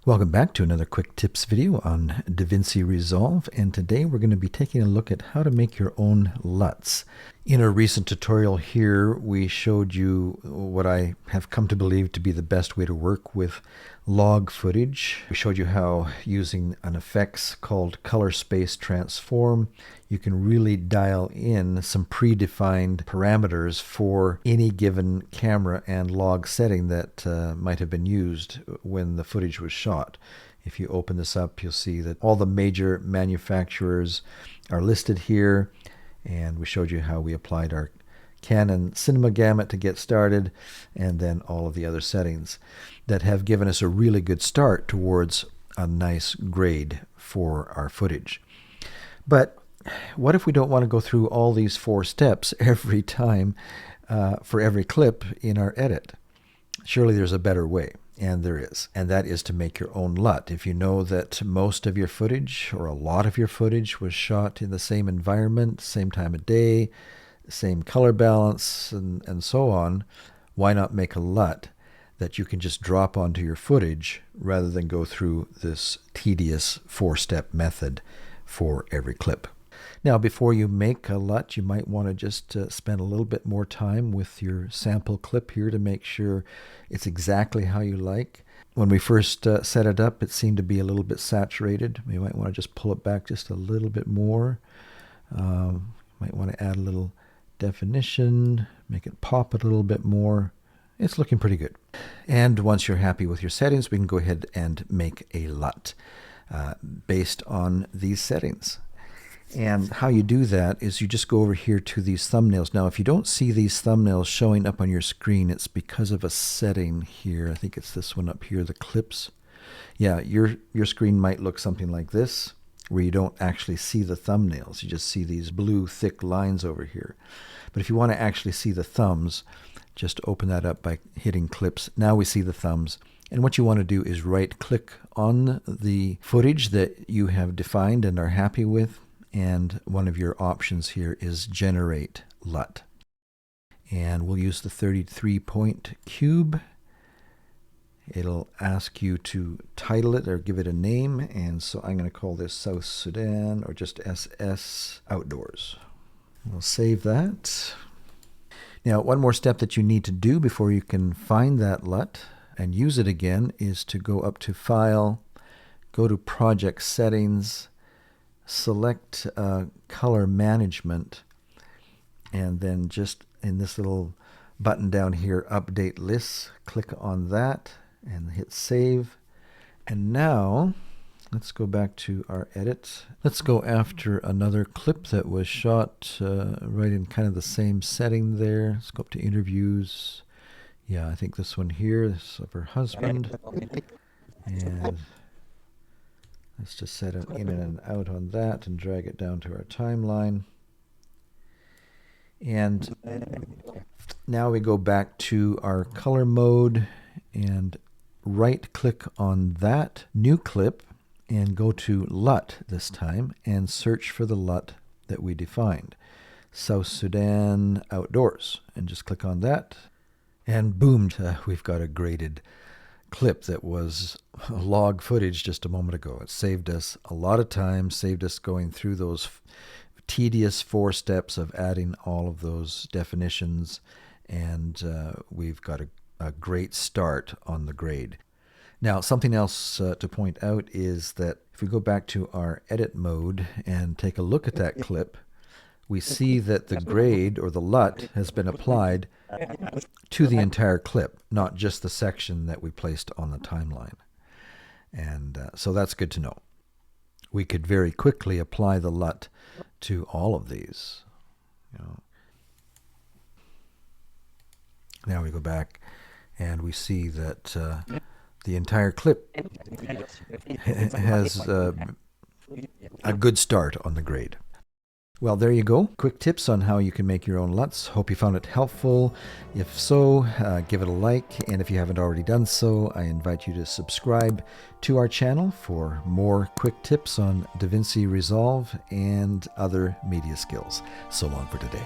Welcome back to another quick tips video on DaVinci Resolve, and today we're going to be taking a look at how to make your own LUTs. In a recent tutorial here, we showed you what I have come to believe to be the best way to work with log footage. We showed you how using an effects called color space transform, you can really dial in some predefined parameters for any given camera and log setting that might have been used when the footage was shot. If you open this up, you'll see that all the major manufacturers are listed here, and we showed you how we applied our Canon cinema gamut to get started, and then all of the other settings that have given us a really good start towards a nice grade for our footage. But what if we don't want to go through all these 4 steps every time for every clip in our edit? Surely there's a better way, and there is, and that is to make your own LUT. If you know that most of your footage or a lot of your footage was shot in the same environment, same time of day, same color balance, and so on, why not make a LUT that you can just drop onto your footage rather than go through this tedious 4-step method for every clip? Now, before you make a LUT, you might want to just spend a little bit more time with your sample clip here to make sure it's exactly how you like. When we first set it up, it seemed to be a little bit saturated. You might want to just pull it back just a little bit more. Might want to add a little definition, make it pop a little bit more. It's looking pretty good. And once you're happy with your settings, we can go ahead and make a LUT based on these settings. And how you do that is you just go over here to these thumbnails. Now, if you don't see these thumbnails showing up on your screen, it's because of a setting here. I think it's this one up here, the clips. Yeah, your screen might look something like this, where you don't actually see the thumbnails. You just see these blue thick lines over here. But if you want to actually see the thumbs, just open that up by hitting clips. Now we see the thumbs. And what you want to do is right-click on the footage that you have defined and are happy with. And one of your options here is Generate LUT. And we'll use the 33-point cube. It'll ask you to title it or give it a name. And so I'm going to call this South Sudan or just SS Outdoors. We'll save that. Now, one more step that you need to do before you can find that LUT and use it again is to go up to File, go to Project Settings, select color management, and then just in this little button down here, update lists, click on that and hit save. And now let's go back to our edit. Let's go after another clip that was shot right in kind of the same setting there. Let's go up to interviews. Yeah, I think this one here, this is of her husband. And let's just set an in and out on that and drag it down to our timeline. And now we go back to our color mode and right-click on that new clip and go to LUT this time and search for the LUT that we defined, South Sudan Outdoors, and just click on that. And boom, we've got a graded clip that was log footage just a moment ago. It saved us a lot of time, saved us going through those tedious 4 steps of adding all of those definitions, and we've got a great start on the grade. Now, something else to point out is that if we go back to our edit mode and take a look at that clip, we see that the grade or the LUT has been applied to the entire clip, not just the section that we placed on the timeline. And so that's good to know. We could very quickly apply the LUT to all of these. Now we go back and we see that the entire clip has a good start on the grade. Well, there you go. Quick tips on how you can make your own LUTs. Hope you found it helpful. If so, give it a like. And if you haven't already done so, I invite you to subscribe to our channel for more quick tips on DaVinci Resolve and other media skills. So long for today.